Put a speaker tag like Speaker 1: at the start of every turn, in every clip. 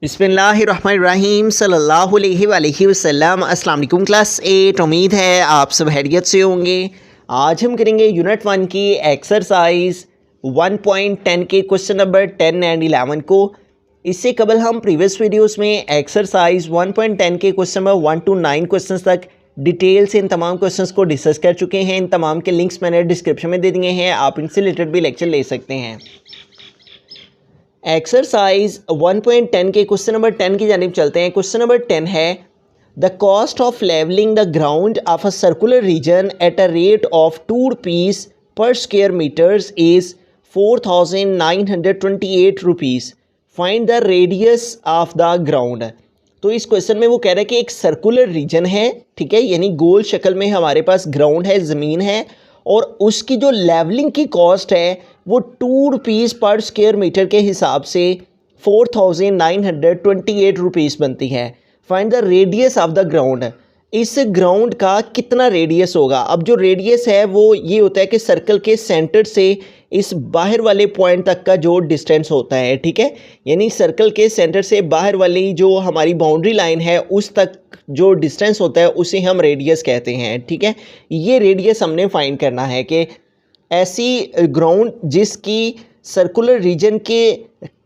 Speaker 1: बिस्मिल्लाहिर्रहमानिर्रहीम सल्लल्लाहु अलैहि वसल्लम। अस्सलाम वालेकुम क्लास 8। उम्मीद है आप सब हैरियत से होंगे। आज हम करेंगे यूनिट 1 की एक्सरसाइज 1.10 के क्वेश्चन नंबर 10 एंड 11 को। इससे कबल हम प्रीवियस वीडियोस में एक्सरसाइज 1.10 के क्वेश्चन नंबर 1 to 9 क्वेश्चंस तक डिटेल से इन तमाम क्वेश्चंस को डिस्कस कर चुके हैं। इन तमाम के लिंक्स मैंने डिस्क्रिप्शन में दे दिए हैं, आप इनसे रिलेटेड भी लेक्चर ले सकते हैं। एक्सरसाइज 1.10 के क्वेश्चन नंबर 10 की जानिब चलते हैं। क्वेश्चन नंबर 10 है the cost of levelling the ground of a circular region at a rate of 2 rupees per square metres is 4928 rupees. Find the radius of the ground. तो इस question में वो कह रहा है कि एक सर्कुलर रीजन है, ठीक है, यानी गोल शक्ल में हमारे पास ग्राउंड है, ज़मीन है, और उसकी जो लेवलिंग की कॉस्ट है वो 2 रुपीज़ पर स्क्वायर मीटर के हिसाब से 4928 रुपीज़ बनती है। Find the radius of the ground. इस ग्राउंड का कितना रेडियस होगा। अब जो रेडियस है वो ये होता है कि सर्कल के सेंटर से इस बाहर वाले पॉइंट तक का जो डिस्टेंस होता है, ठीक है, यानी सर्कल के सेंटर से बाहर वाली जो हमारी बाउंड्री लाइन है उस तक जो डिस्टेंस होता है उसे हम रेडियस कहते हैं, ठीक है। ये रेडियस हमने फाइंड करना है कि ऐसी ग्राउंड जिसकी सर्कुलर रीजन के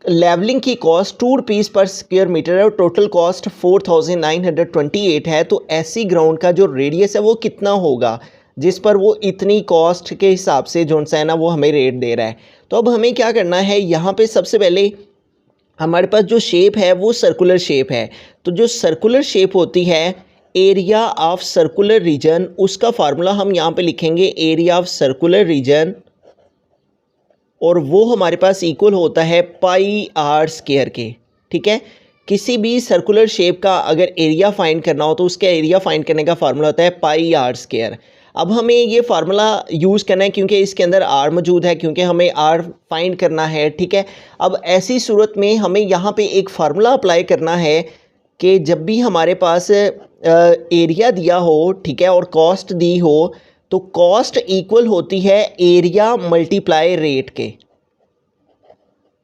Speaker 1: लेवलिंग की cost 2 rupees per square metre है और टोटल कॉस्ट 4928 है, तो ऐसी ग्राउंड का जो रेडियस है वो कितना होगा जिस पर वो इतनी कॉस्ट के हिसाब से जो सा है ना वो हमें रेट दे रहा है। तो अब हमें क्या करना है, यहाँ पे सबसे पहले हमारे पास जो शेप है वो सर्कुलर शेप है। तो जो सर्कुलर शेप होती है, एरिया ऑफ सर्कुलर रीजन, उसका फार्मूला हम यहाँ पे लिखेंगे एरिया ऑफ सर्कुलर रीजन, और वो हमारे पास इक्वल होता है पाई आर स्क्वायर के, ठीक है। किसी भी सर्कुलर शेप का अगर एरिया फाइंड करना हो तो उसका एरिया फाइंड करने का फार्मूला होता है पाई आर स्क्वायर। अब हमें ये फार्मूला यूज़ करना है क्योंकि इसके अंदर आर मौजूद है, क्योंकि हमें आर फाइंड करना है, ठीक है। अब ऐसी सूरत में हमें यहाँ पे एक फार्मूला अप्लाई करना है कि जब भी हमारे पास एरिया दिया हो, ठीक है, और कॉस्ट दी हो, तो कॉस्ट इक्वल होती है एरिया मल्टीप्लाई रेट के,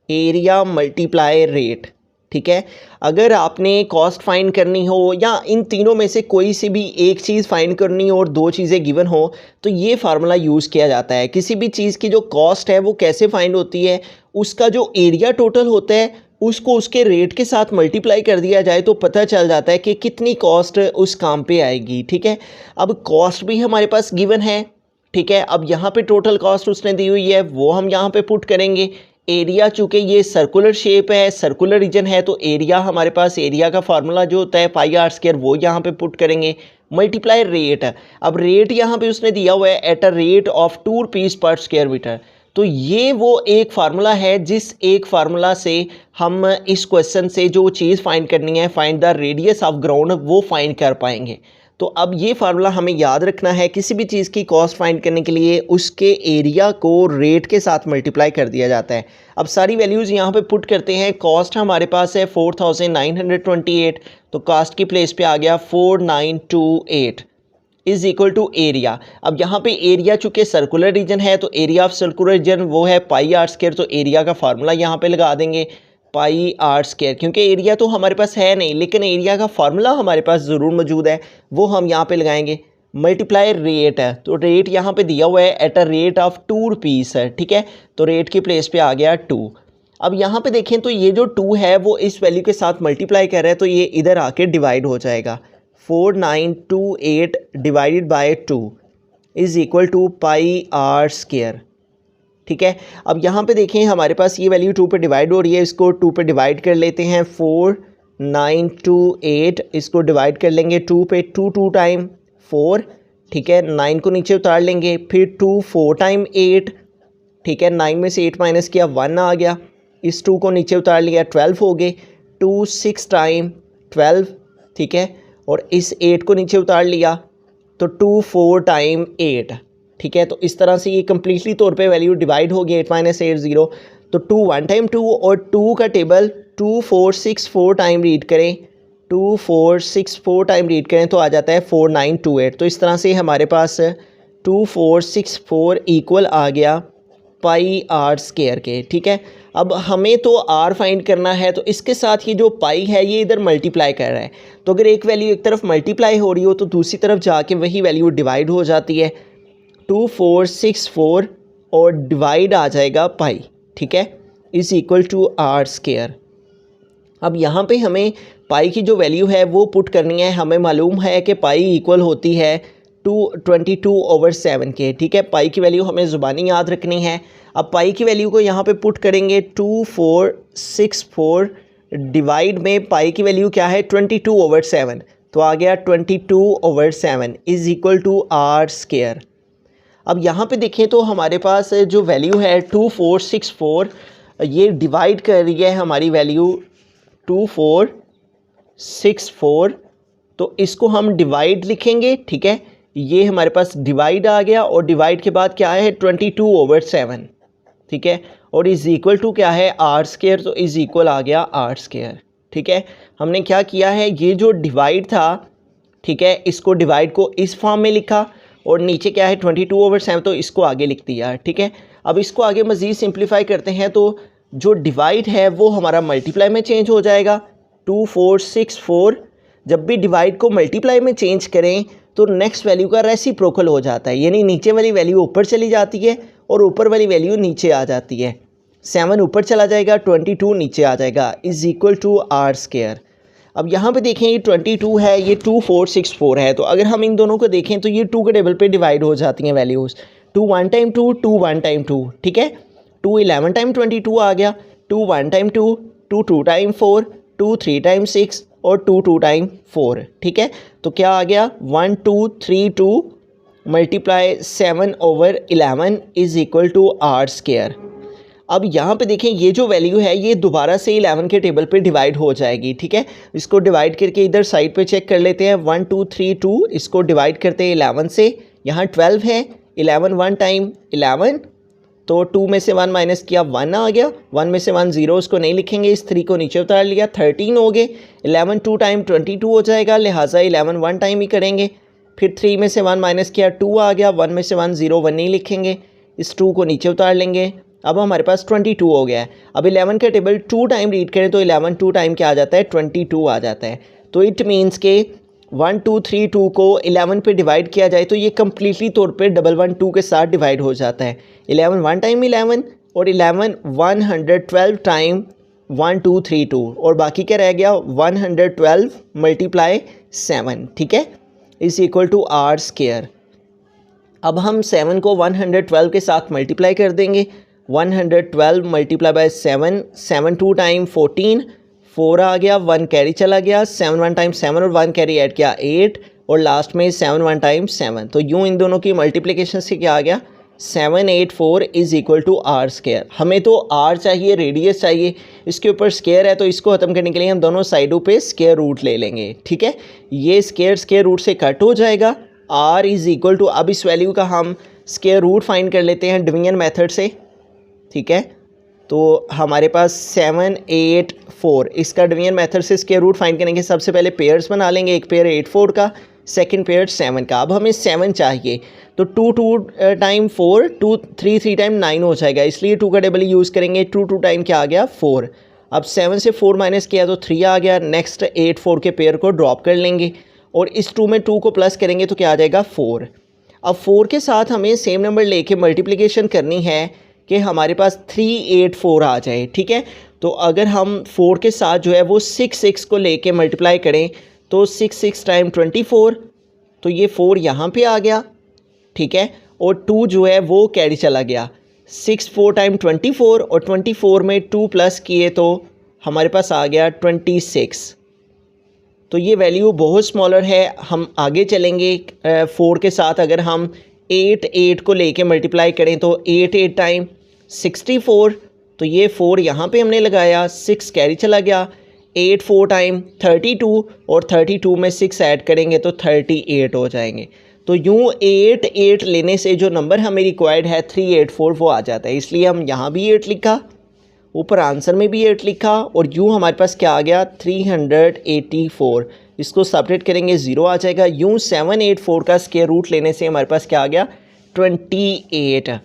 Speaker 1: एरिया मल्टीप्लाई रेट, ठीक है। अगर आपने कॉस्ट फाइंड करनी हो या इन तीनों में से कोई सी भी एक चीज़ फाइंड करनी हो और दो चीज़ें गिवन हो तो ये फार्मूला यूज़ किया जाता है। किसी भी चीज़ की जो कॉस्ट है वो कैसे फाइंड होती है, उसका जो एरिया टोटल होता है उसको उसके रेट के साथ मल्टीप्लाई कर दिया जाए तो पता चल जाता है कि कितनी कॉस्ट उस काम पे आएगी, ठीक है। अब कॉस्ट भी हमारे पास गिवन है, ठीक है। अब यहाँ पे टोटल कॉस्ट उसने दी हुई है वो हम यहाँ पे पुट करेंगे। एरिया चूँकि ये सर्कुलर शेप है, सर्कुलर रीजन है, तो एरिया हमारे पास, एरिया का फार्मूला जो होता है पाई आर स्क्वायर, वो यहाँ पे पुट करेंगे। मल्टीप्लाई रेट, अब रेट यहाँ पे उसने दिया हुआ है eight a rate of 2 rupees per square metre. तो ये वो एक फार्मूला है जिस एक फार्मूला से हम इस क्वेश्चन से जो चीज़ फाइंड करनी है, find the radius of ground, वो फाइंड कर पाएंगे। तो अब ये फार्मूला हमें याद रखना है, किसी भी चीज़ की कॉस्ट फाइंड करने के लिए उसके एरिया को रेट के साथ मल्टीप्लाई कर दिया जाता है। अब सारी वैल्यूज़ यहाँ पे पुट करते हैं। कॉस्ट हमारे पास है 4928, तो कॉस्ट की प्लेस पे आ गया 4928 इज़ इक्वल टू एरिया। अब यहाँ पे एरिया चूँकि सर्कुलर रीजन है तो एरिया ऑफ सर्कुलर रीजन वो है पाई आर स्क्वायर, तो एरिया का फार्मूला यहाँ पे लगा देंगे पाई आर स्क्वायर, क्योंकि एरिया तो हमारे पास है नहीं लेकिन एरिया का फार्मूला हमारे पास ज़रूर मौजूद है, वो हम यहाँ पे लगाएंगे। मल्टीप्लाई रेट है, तो रेट यहाँ पे दिया हुआ है eight a rate of 2 rupees है, ठीक है, तो रेट की प्लेस पे आ गया 2। अब यहाँ पे देखें तो ये जो 2 है वो इस वैल्यू के साथ मल्टीप्लाई कर रहा है, तो ये इधर आके डिवाइड हो जाएगा। 4928 divided by 2 is equal to pi r square, ठीक है। अब यहाँ पे देखें हमारे पास ये वैल्यू 2 पे डिवाइड हो रही है, इसको 2 पे डिवाइड कर लेते हैं। 4928 इसको डिवाइड कर लेंगे 2 पे, 2 टाइम 4, ठीक है, 9 को नीचे उतार लेंगे, फिर 2 4 टाइम 8, ठीक है, 9 में से 8 माइनस किया 1 आ गया, इस 2 को नीचे उतार लिया 12 हो गए, 2 6 टाइम 12, ठीक है, और इस 8 को नीचे उतार लिया तो 2 4 टाइम 8, ठीक है। तो इस तरह से ये कम्प्लीटली तौर पे वैल्यू डिवाइड होगी 8 माइनस 8 0, तो 2 1 टाइम 2, और 2 का टेबल 2 4 6 4 टाइम रीड करें, 2 4 6 4 टाइम रीड करें तो आ जाता है 4928। तो इस तरह से हमारे पास 2 4 6 4 इक्वल आ गया पाई आर स्क्वायर के, ठीक है। अब हमें तो आर फाइंड करना है, तो इसके साथ ये जो पाई है ये इधर मल्टीप्लाई कर रहा है, तो अगर एक वैल्यू एक तरफ मल्टीप्लाई हो रही हो तो दूसरी तरफ जाके वही वैल्यू डिवाइड हो जाती है। 2464 और डिवाइड आ जाएगा पाई, ठीक है, is equal to r square. अब यहाँ पे हमें पाई की जो वैल्यू है वो पुट करनी है। हमें मालूम है कि पाई इक्वल होती है 22/7 के, ठीक है। पाई की वैल्यू हमें ज़ुबानी याद रखनी है। अब पाई की वैल्यू को यहाँ पे पुट करेंगे 2464 डिवाइड में पाई की वैल्यू क्या है 22/7, तो आ गया 22/7 is equal to r square. अब यहाँ पे देखें तो हमारे पास जो वैल्यू है 2464 ये डिवाइड कर रही है हमारी वैल्यू 2464, तो इसको हम डिवाइड लिखेंगे, ठीक है। ये हमारे पास डिवाइड आ गया और डिवाइड के बाद क्या है 22/7, ठीक है, और इज़ इक्वल टू क्या है आर स्क्वायर, तो इज़ इक्वल आ गया आर स्क्वायर, ठीक है। हमने क्या किया है, ये जो डिवाइड था, ठीक है, इसको डिवाइड को इस फॉर्म में लिखा और नीचे क्या है 22/7, तो इसको आगे लिख दिया, ठीक है। अब इसको आगे मज़ीद सिंप्लीफाई करते हैं तो जो डिवाइड है वो हमारा मल्टीप्लाई में चेंज हो जाएगा। 2464 जब भी डिवाइड को मल्टीप्लाई में चेंज करें तो नेक्स्ट वैल्यू का रेसिप्रोकल हो जाता है, यानी नीचे वाली वैल्यू ऊपर चली जाती है और ऊपर वाली वैल्यू नीचे आ जाती है। 7 ऊपर चला जाएगा, 22 नीचे आ जाएगा, is equal to r square. अब यहाँ पे देखें ये 22 है, ये 2464 है, तो अगर हम इन दोनों को देखें तो ये 2 के टेबल पे डिवाइड हो जाती हैं वैल्यूज़। 2 1 टाइम 2, 2 1 टाइम 2, ठीक है। 2 11 टाइम 22 आ गया, 2 1 टाइम 2, 2 2 टाइम 4, 2 3 टाइम 6 और 2 2 टाइम 4, ठीक है। तो क्या आ गया 1232 multiply 7/11 is equal to r square. अब यहाँ पे देखें ये जो वैल्यू है ये दोबारा से 11 के टेबल पे डिवाइड हो जाएगी, ठीक है। इसको डिवाइड करके इधर साइड पे चेक कर लेते हैं, 1 2 3 2, इसको डिवाइड करते हैं 11 से, यहाँ 12 है, 11 1 टाइम 11, तो 2 में से 1 माइनस किया 1 आ गया, 1 में से 1 0, उसको नहीं लिखेंगे, इस 3 को नीचे उतार लिया, 13 हो गए। 11 2 टाइम 22 हो जाएगा, लिहाजा 11 1 टाइम ही करेंगे। फिर 3 में से 1 माइनस किया 2 आ गया, 1 में से 1 0, 1 नहीं लिखेंगे, इस 2 को नीचे उतार लेंगे। अब हमारे पास 22 हो गया है। अब 11 का टेबल 2 टाइम रीड करें तो 11 2 टाइम क्या आ जाता है 22 आ जाता है। तो इट मीन्स के 1 2 3 2 को 11 पे डिवाइड किया जाए तो ये कम्प्लीटली तौर पे 112 के साथ डिवाइड हो जाता है। 11 1 टाइम 11 और 11 112 टाइम 1 2 3 2 और बाकी क्या रह गया 112 मल्टीप्लाई 7, ठीक है, is equal to r square. अब हम 7 को 112 के साथ मल्टीप्लाई कर देंगे, 112 मल्टीप्लाई बाय 7, 7 2 टाइम 14, 4 आ गया, 1 कैरी चला गया, 7 1 टाइम 7 और 1 कैरी ऐड किया 8 और लास्ट में 7 1 टाइम 7, तो यूँ इन दोनों की मल्टीप्लिकेशन से क्या आ गया 784 is equal to r square. हमें तो आर चाहिए, रेडियस चाहिए, इसके ऊपर स्क्वायर है तो इसको ख़त्म करने के लिए हम दोनों साइडों पे स्क्वायर रूट ले लेंगे, ठीक है। ये स्क्वायर रूट से कट हो जाएगा, आर इज़ इक्वल टू, अब इस वैल्यू का हम स्क्वायर रूट फाइंड कर लेते हैं डिवीजन मेथड से, ठीक है। तो हमारे पास 784, इसका डिवीजन मेथड से स्क्वायर रूट फाइंड करेंगे। सबसे पहले पेयर्स बना लेंगे, एक पेयर 84 का, सेकंड पेयर 7 का। अब हमें 7 चाहिए तो 2 2 टाइम 4, 2 3 3 टाइम 9 हो जाएगा, इसलिए 2 का टेबल यूज़ करेंगे। 2 2 टाइम क्या आ गया 4। अब 7 से 4 माइनस किया तो 3 आ गया। नेक्स्ट 8 4 के पेयर को ड्रॉप कर लेंगे और इस 2 में 2 को प्लस करेंगे तो क्या आ जाएगा 4। अब 4 के साथ हमें सेम नंबर लेके मल्टीप्लिकेशन करनी है कि हमारे पास 384 आ जाए, ठीक है। तो अगर हम 4 के साथ जो है वो 6 को लेके मल्टीप्लाई करें तो 6 6 टाइम 24, तो ये 4 यहाँ पे आ गया, ठीक है, और 2 जो है वो कैरी चला गया। 6 4 टाइम 24 और 24 में 2 प्लस किए तो हमारे पास आ गया 26। तो ये वैल्यू बहुत स्मॉलर है। हम आगे चलेंगे 4 के साथ, अगर हम 8 को लेके मल्टीप्लाई करें तो 8 टाइम 64, तो ये 4 यहाँ पे हमने लगाया, 6 कैरी चला गया। 8 4 टाइम 32 और 32 में 6 ऐड करेंगे तो 38 हो जाएंगे। तो यूँ 8 लेने से जो नंबर हमें रिक्वायर्ड है 384 वो आ जाता है, इसलिए हम यहाँ भी 8 लिखा, ऊपर आंसर में भी 8 लिखा और यूँ हमारे पास क्या आ गया 384। इसको सेपरेट करेंगे 0 आ जाएगा। यूँ 784 का स्क्वायर रूट लेने से हमारे पास क्या आ गया 28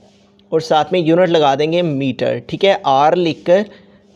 Speaker 1: और साथ में यूनिट लगा देंगे मीटर, ठीक है। आर लिखकर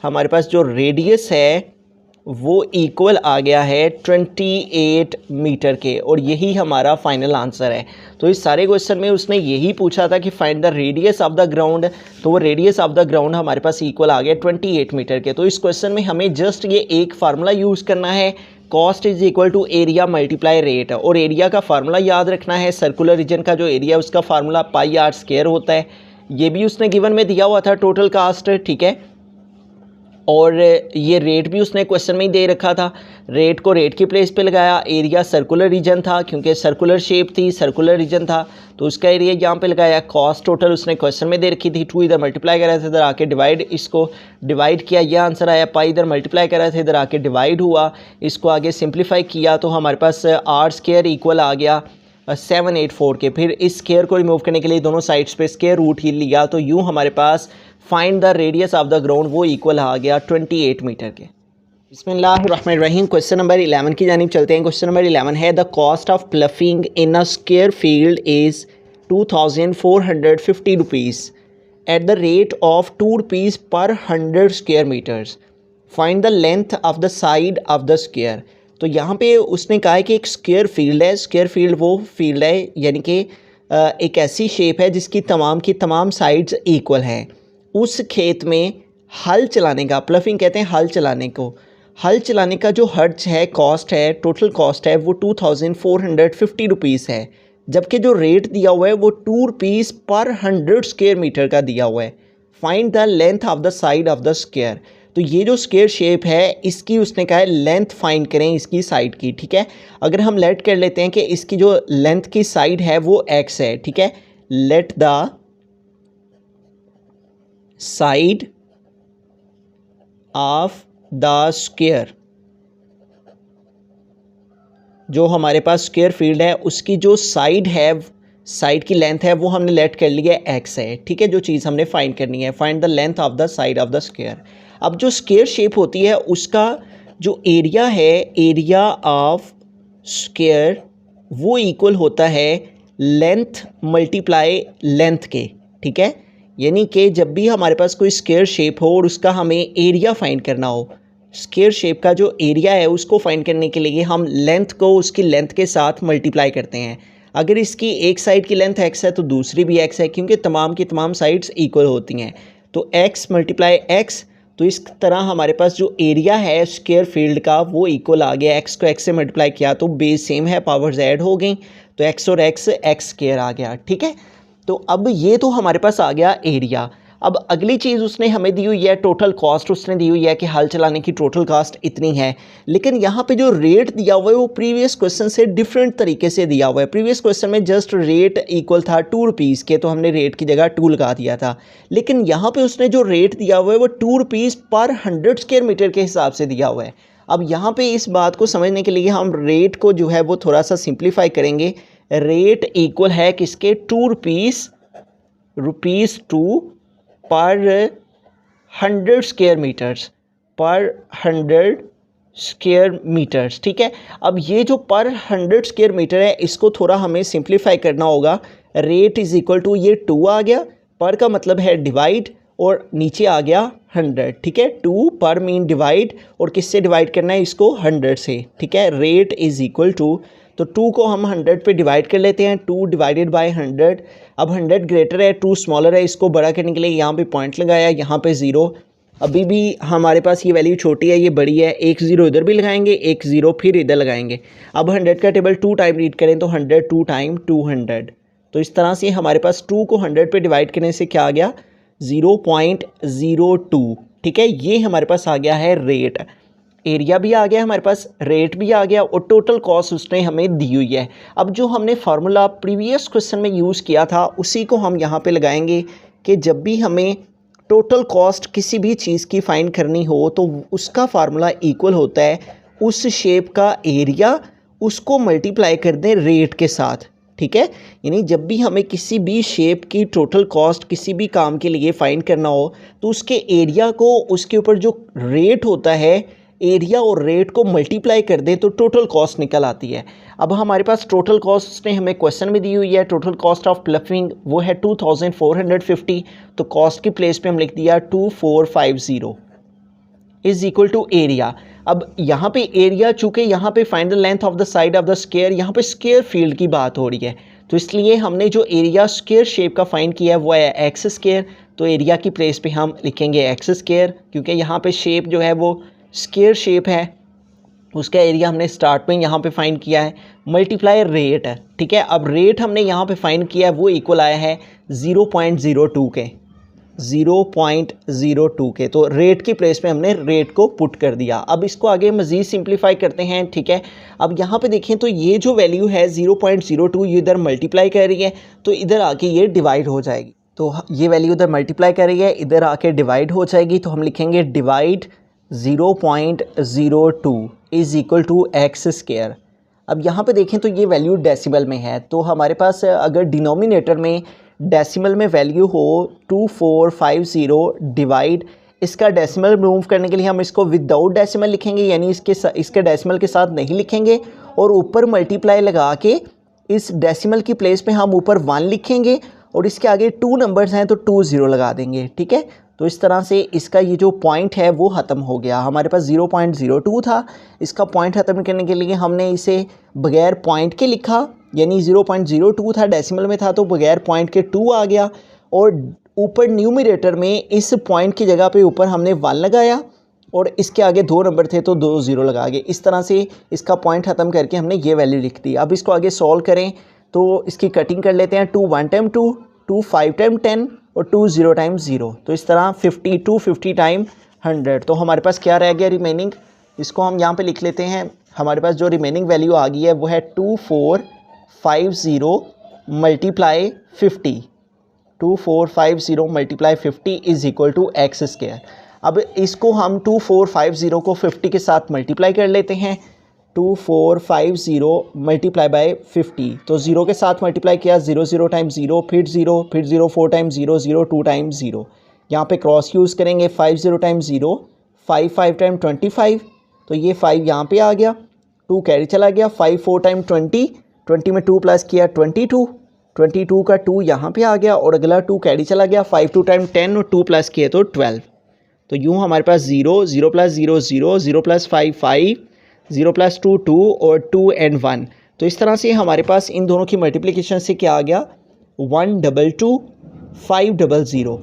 Speaker 1: हमारे पास जो रेडियस है वो इक्वल आ गया है 28 मीटर के, और यही हमारा फाइनल आंसर है। तो इस सारे क्वेश्चन में उसने यही पूछा था कि find the radius of the ground, तो वो रेडियस ऑफ द ग्राउंड हमारे पास इक्वल आ गया 28 मीटर के। तो इस क्वेश्चन में हमें जस्ट ये एक फार्मूला यूज़ करना है, cost is equal to area multiply rate, और एरिया का फार्मूला याद रखना है। सर्कुलर रीजन का जो एरिया है उसका फार्मूला पाई आर स्क्वायर होता है। ये भी उसने गिवन में दिया हुआ था टोटल कास्ट, ठीक है। और ये रेट भी उसने क्वेश्चन में ही दे रखा था। रेट को रेट की प्लेस पे लगाया, एरिया सर्कुलर रीजन था क्योंकि सर्कुलर शेप थी, सर्कुलर रीजन था तो उसका एरिया यहाँ पे लगाया। कॉस्ट टोटल उसने क्वेश्चन में दे रखी थी, 2 इधर मल्टीप्लाई करा था, इधर आके डिवाइड, इसको डिवाइड किया, यह आंसर आया। पाई इधर मल्टीप्लाई करा था, इधर आके डिवाइड हुआ, इसको आगे सिंप्लीफाई किया तो हमारे पास आर स्क्वायर इक्वल आ गया 784 के। फिर इस स्क्वायर को रिमूव करने के लिए दोनों साइड्स पे स्क्वायर रूट ही लिया, तो यूँ हमारे पास find the radius of the ground वो इक्वल आ गया 28 मीटर के। बिस्मिल्लाहिर्रहमानिर्रहीम। क्वेश्चन नंबर 11 की जानिब चलते हैं। क्वेश्चन नंबर 11 है the cost of ploughing in a square field is 2450 rupees at the rate of 2 rupees per 100 square metres. Find the length of the side of the square. तो यहाँ पे उसने कहा है कि एक स्क्वायर फील्ड है। स्क्वायर फील्ड वो फील्ड है यानी कि एक ऐसी शेप है जिसकी तमाम की तमाम साइड्स इक्वल हैं। उस खेत में हल चलाने का, प्लफिंग कहते हैं हल चलाने को, हल चलाने का जो खर्च है, कॉस्ट है, टोटल कॉस्ट है वो 2450 रुपीज़ है, जबकि जो रेट दिया हुआ है वो 2 रुपीज़ पर 100 स्क्वायर मीटर का दिया हुआ है। Find the length of the side of the square. तो ये जो स्क्वायर शेप है इसकी उसने कहा है लेंथ फाइंड करें इसकी साइड की, ठीक है। अगर हम लेट कर लेते हैं कि इसकी जो लेंथ की साइड है वो x है, ठीक है। Let the side of the square, जो हमारे पास स्क्वायर फील्ड है उसकी जो साइड है, साइड की लेंथ है वो हमने लेट कर लिया x है, ठीक है। जो चीज़ हमने फाइंड करनी है, find the length of the side of the square. अब जो स्क्वायर शेप होती है उसका जो एरिया है, एरिया ऑफ स्क्वायर वो इक्वल होता है लेंथ मल्टीप्लाई लेंथ के, ठीक है। यानी कि जब भी हमारे पास कोई स्क्वायर शेप हो और उसका हमें एरिया फाइंड करना हो, स्क्वायर शेप का जो एरिया है उसको फाइंड करने के लिए हम लेंथ को उसकी लेंथ के साथ मल्टीप्लाई करते हैं। अगर इसकी एक साइड की लेंथ x है तो दूसरी भी x है, क्योंकि तमाम की तमाम साइड्स इक्वल होती हैं। तो x मल्टीप्लाई x, तो इस तरह हमारे पास जो एरिया है स्क्वायर फील्ड का वो इक्वल आ गया। x को x से मल्टीप्लाई किया तो बेस सेम है, पावर्स ऐड हो गई, तो x और x स्क्वायर आ गया, ठीक है। तो अब ये तो हमारे पास आ गया एरिया। अब अगली चीज़ उसने हमें दी हुई है टोटल कॉस्ट, उसने दी हुई है कि हल चलाने की टोटल कॉस्ट इतनी है, लेकिन यहाँ पे जो रेट दिया हुआ है वो प्रीवियस क्वेश्चन से डिफरेंट तरीके से दिया हुआ है। प्रीवियस क्वेश्चन में जस्ट रेट इक्वल था 2 रुपीज़ के, तो हमने रेट की जगह 2 लगा दिया था, लेकिन यहाँ पे उसने जो रेट दिया हुआ है वो 2 रुपीज़ पर 100 स्क्वायर मीटर के हिसाब से दिया हुआ है। अब यहाँ पे इस बात को समझने के लिए हम रेट को जो है वो थोड़ा सा सिंप्लीफाई करेंगे। रेट इक्वल है किसके, 2 रुपीज़ 2 पर 100 स्क्वायर मीटर्स, पर 100 स्क्वायर मीटर्स, ठीक है। अब ये जो पर 100 स्क्वायर मीटर है इसको थोड़ा हमें सिंप्लीफाई करना होगा। रेट इज़ इक्वल टू ये 2 आ गया, पर का मतलब है डिवाइड, और नीचे आ गया 100, ठीक है। 2 पर मीन डिवाइड, और किससे डिवाइड करना है इसको, 100 से, ठीक है। रेट इज़ इक्वल टू, तो 2 को हम 100 पे डिवाइड कर लेते हैं, 2 डिवाइडेड बाय 100। अब 100 ग्रेटर है, 2 स्मॉलर है, इसको बड़ा करने के लिए यहाँ पे पॉइंट लगाया, यहाँ पे 0। अभी भी हमारे पास ये वैल्यू छोटी है, ये बड़ी है, एक 0 इधर भी लगाएंगे, एक 0 फिर इधर लगाएंगे। अब 100 का टेबल 2 टाइम रीड करें तो 100 2 टाइम 200, तो इस तरह से हमारे पास 2 को 100 पे डिवाइड करने से क्या आ गया, 0.02, ठीक है। ये हमारे पास आ गया है रेट। एरिया भी आ गया हमारे पास, रेट भी आ गया, और टोटल कॉस्ट उसने हमें दी हुई है। अब जो हमने फार्मूला प्रीवियस क्वेश्चन में यूज़ किया था उसी को हम यहाँ पे लगाएंगे कि जब भी हमें टोटल कॉस्ट किसी भी चीज़ की फाइंड करनी हो तो उसका फार्मूला इक्वल होता है उस शेप का एरिया, उसको मल्टीप्लाई कर दें रेट के साथ, ठीक है। यानी जब भी हमें किसी भी शेप की टोटल कॉस्ट किसी भी काम के लिए फाइंड करना हो तो उसके एरिया को उसके ऊपर जो रेट होता है एरिया और रेट को मल्टीप्लाई कर दें तो टोटल कॉस्ट निकल आती है। अब हमारे पास टोटल कॉस्ट ने हमें क्वेश्चन में दी हुई है, टोटल कॉस्ट ऑफ प्लफिंग वो है 2450, तो कॉस्ट की प्लेस पे हम लिख दिया 2450 इज इक्वल टू एरिया। अब यहाँ पे एरिया, चूँकि यहाँ पे find the length of the side of the square, यहाँ पे स्क्वायर फील्ड की बात हो रही है, तो इसलिए हमने जो एरिया स्क्वायर शेप का फाइंड किया है वो है एक्स स्क्वायर। तो एरिया की प्लेस पे हम लिखेंगे एक्स स्क्वायर, क्योंकि यहाँ पे शेप जो है वो स्क्वायर शेप है, उसका एरिया हमने स्टार्ट में यहाँ पे फाइंड किया है, मल्टीप्लाई रेट है। ठीक है, अब रेट हमने यहाँ पे फाइंड किया है वो इक्वल आया है 0.02 के, 0.02 के, तो रेट की प्लेस पे हमने रेट को पुट कर दिया। अब इसको आगे मज़ीद सिंप्लीफाई करते हैं। ठीक है, अब यहाँ पे देखें तो ये जो वैल्यू है 0.02 ये इधर मल्टीप्लाई कर रही है, तो इधर आके ये डिवाइड हो जाएगी। तो ये वैल्यू इधर मल्टीप्लाई कर रही है, इधर आके डिवाइड हो जाएगी, तो हम लिखेंगे divide 0.02 is equal to x square. अब यहाँ पे देखें तो ये वैल्यू डेसिमल में है, तो हमारे पास अगर डिनोमिनेटर में डेसिमल में वैल्यू हो 2450 डिवाइड, इसका डेसिमल रिमूव करने के लिए हम इसको विदाउट डेसिमल लिखेंगे, यानी इसके डेसिमल के साथ नहीं लिखेंगे, और ऊपर मल्टीप्लाई लगा के इस डेसिमल की प्लेस पे हम ऊपर 1 लिखेंगे, और इसके आगे 2 नंबर्स हैं तो 2 0 लगा देंगे। ठीक है, तो इस तरह से इसका ये जो पॉइंट है वो ख़त्म हो गया। हमारे पास 0.02 था, इसका पॉइंट ख़त्म करने के लिए हमने इसे बगैर पॉइंट के लिखा, यानी 0.02 था, डेसिमल में था, तो बगैर पॉइंट के 2 आ गया, और ऊपर न्यूमरेटर में इस पॉइंट की जगह पे ऊपर हमने 1 लगाया, और इसके आगे 2 नंबर थे तो 2 0 लगा गए। इस तरह से इसका पॉइंट ख़त्म करके हमने ये वैल्यू लिख दी। अब इसको आगे सॉल्व करें तो इसकी कटिंग कर लेते हैं, 2 1 टाइम 2, 2 5 टाइम 10 और 2 0 टाइम 0, तो इस तरह 50 टाइम 100। तो हमारे पास क्या रह गया रिमेनिंग, इसको हम यहाँ पे लिख लेते हैं। हमारे पास जो रिमेनिंग वैल्यू आ गई है वो है 2450 multiply 50, 2450 multiply 50 is equal to x square. अब इसको हम 2450 को 50 के साथ मल्टीप्लाई कर लेते हैं, 2450 मल्टीप्लाई बाय 50, तो 0 के साथ मल्टीप्लाई किया, 0 0 टाइम 0, फिर 0, फिर 0 4 टाइम 0, 0 2 टाइम 0, यहाँ पे क्रॉस यूज़ करेंगे, 5 0 टाइम 0, 5 5 टाइम 25, तो ये 5 यहाँ पे आ गया, 2 कैरी चला गया, 5 4 टाइम 20, 20 में 2 प्लस किया 22, 22 का 2 यहाँ पे आ गया, और अगला 2 कैरी चला गया, 5 2 टाइम 10 और 2 प्लस किए तो 12, तो यूँ हमारे पास 0 0 प्लस 0 0, 0 प्लस 5 5, 0 प्लस 2 2 और 2 एंड 1। तो इस तरह से हमारे पास इन दोनों की मल्टीप्लिकेशन से क्या आ गया, 122 500,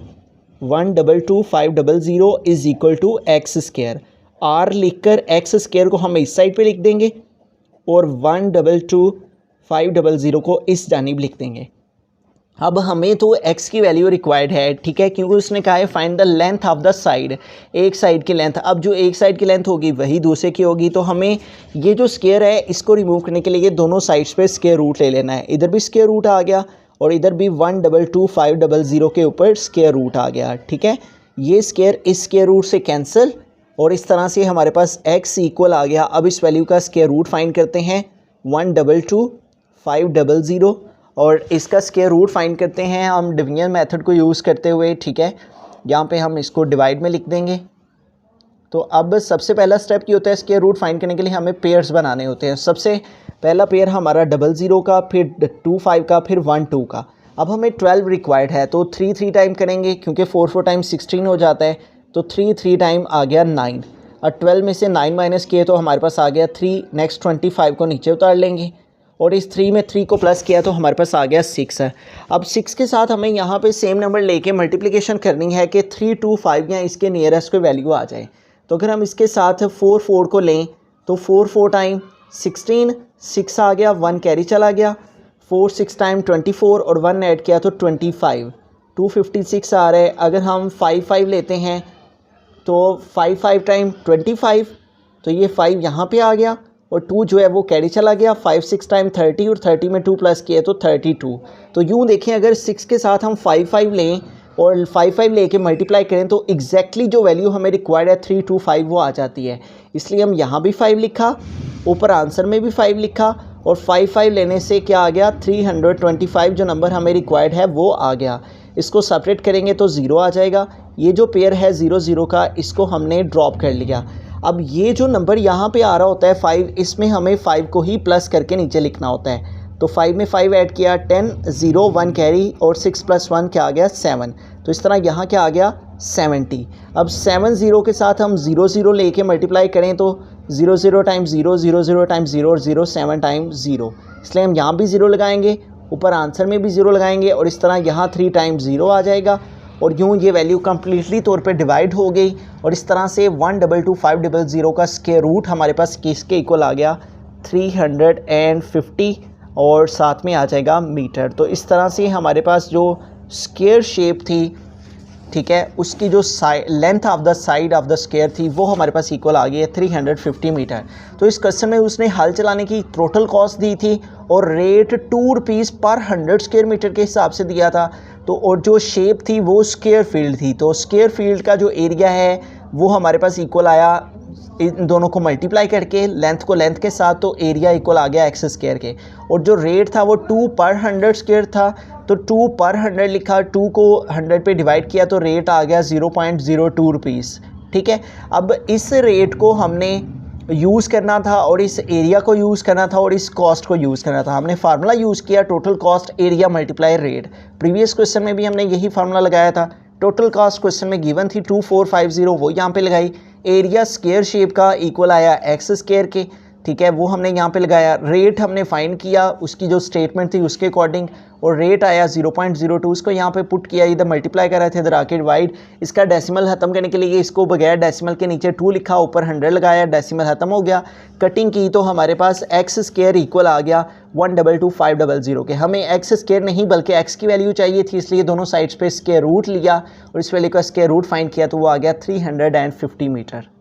Speaker 1: 122 500 is equal to x square. R लिखकर एक्स स्क्वायर को हम इस साइड पे लिख देंगे, और 122 500 को इस जानिब लिख देंगे। अब हमें तो x की वैल्यू रिक्वायर्ड है, ठीक है, क्योंकि उसने कहा है find the length of the side, एक साइड की लेंथ। अब जो एक साइड की लेंथ होगी वही दूसरे की होगी, तो हमें ये जो स्क्वायर है इसको रिमूव करने के लिए दोनों साइड्स पे स्क्वायर रूट ले लेना है। इधर भी स्क्वायर रूट आ गया और इधर भी 122 500 के ऊपर स्क्वायर रूट आ गया। ठीक है, ये स्क्वायर इस स्क्वायर रूट से कैंसिल, और इस तरह से हमारे पास x इक्वल आ गया। अब इस वैल्यू का स्क्वायर रूट फाइंड करते हैं, 122 500, और इसका स्क्वायर रूट फाइंड करते हैं हम डिवीजन मेथड को यूज़ करते हुए। ठीक है, यहाँ पे हम इसको डिवाइड में लिख देंगे। तो अब सबसे पहला स्टेप क्या होता है, स्क्वायर रूट फाइंड करने के लिए हमें पेयर्स बनाने होते हैं। सबसे पहला पेयर हमारा 00 का, फिर 25 का, फिर 12 का। अब हमें 12 रिक्वायर्ड है, तो 3 3 टाइम करेंगे, क्योंकि 4 4 टाइम 16 हो जाता है, तो 3 3 टाइम आ गया 9, और 12 में से 9 माइनस किए तो हमारे पास आ गया 3। नेक्स्ट 25 को नीचे उतार लेंगे, और इस 3 में 3 को प्लस किया तो हमारे पास आ गया 6 है। अब 6 के साथ हमें यहाँ पे सेम नंबर लेके मल्टीप्लिकेशन करनी है कि 3 2 5 या इसके नियरेस्ट कोई वैल्यू आ जाए। तो अगर हम इसके साथ 4 4 को लें तो 4 4 टाइम 16, 6 आ गया, 1 कैरी चला गया, 4 6 टाइम 24 और 1 ऐड किया तो 25, 256 आ रहा है। अगर हम 5 5 लेते हैं तो 5 5 टाइम 25, तो ये 5 यहाँ पे आ गया, और 2 जो है वो कैरी चला गया, 5 6 टाइम 30, और 30 में 2 प्लस किए तो 32। तो यूँ देखें, अगर 6 के साथ हम 5 5 लें और 5 5 लेके मल्टीप्लाई करें तो एग्जैक्टली जो वैल्यू हमें रिक्वायर्ड है 325 वो आ जाती है। इसलिए हम यहाँ भी 5 लिखा, ऊपर आंसर में भी 5 लिखा, और 5 5 लेने से क्या आ गया, 325 जो नंबर हमें रिक्वायर्ड है वो आ गया। इसको सेपरेट करेंगे तो 0 आ जाएगा। ये जो पेयर है 0 0 का, इसको हमने ड्रॉप कर लिया। अब ये जो नंबर यहाँ पे आ रहा होता है 5, इसमें हमें 5 को ही प्लस करके नीचे लिखना होता है। तो 5 में 5 ऐड किया 10, 0 1 कैरी और 6 + 1 क्या आ गया 7। तो इस तरह यहाँ क्या आ गया 70। अब 7 0 के साथ हम 0 0 लेके मल्टीप्लाई करें तो 0 0 टाइम्स 0, 0 0 टाइम्स 0 और 0 7 टाइम्स 0, इसलिए हम यहाँ भी 0 लगाएंगे, ऊपर आंसर में भी 0 लगाएंगे और इस तरह यहाँ 3 टाइम्स 0 आ जाएगा और यूँ ये वैल्यू कम्प्लीटली तौर पे डिवाइड हो गई और इस तरह से 1222500 का स्क्वायर रूट हमारे पास किसके इक्वल आ गया 350 और साथ में आ जाएगा मीटर। तो इस तरह से हमारे पास जो स्क्वायर शेप थी, ठीक है, उसकी जो length of the side of the square थी वो हमारे पास इक्वल आ गई है 350 मीटर। तो इस क्वेश्चन में उसने हल चलाने की टोटल कॉस्ट दी थी और rate 2 rupees per 100 square metre के हिसाब से दिया था। तो और जो शेप थी वो स्क्वायर फील्ड थी, तो स्क्वायर फील्ड का जो एरिया है वो हमारे पास इक्वल आया इन दोनों को मल्टीप्लाई करके लेंथ को लेंथ के साथ, तो एरिया इक्वल आ गया एक्स स्क्वायर के। और जो रेट था वो 2 पर 100 स्क्वायर था, तो 2 पर 100 लिखा, 2 को 100 पे डिवाइड किया तो रेट आ गया 0.02 रुपीज़। ठीक है, अब इस रेट को हमने यूज़ करना था और इस एरिया को यूज़ करना था और इस कॉस्ट को यूज़ करना था। हमने फार्मूला यूज़ किया total cost area multiply rate. Previous question में भी हमने यही फार्मूला लगाया था। टोटल कॉस्ट क्वेश्चन में गिवन थी 2450, वो यहाँ पे लगाई। एरिया स्क्वायर शेप का इक्वल आया एक्स स्क्वायर के, ठीक है, वो हमने यहाँ पे लगाया। रेट हमने फाइंड किया उसकी जो स्टेटमेंट थी उसके अकॉर्डिंग और रेट आया 0.02, उसको यहाँ पे पुट किया, इधर मल्टीप्लाई कर रहे थे, इधर आके डिवाइड। इसका डेसिमल खत्म करने के लिए इसको बगैर डेसिमल के नीचे 2 लिखा, ऊपर 100 लगाया, डेसिमल खत्म हो गया। कटिंग की तो हमारे पास एक्स स्क्वायर इक्वल आ गया 1222500 के। हमें एक्स स्क्वायर नहीं बल्कि एक्स की वैल्यू चाहिए थी, इसलिए दोनों साइड्स पे स्क्वायर रूट लिया और इस वैल्यू का स्क्वायर रूट फाइंड किया तो वो आ गया 350 मीटर।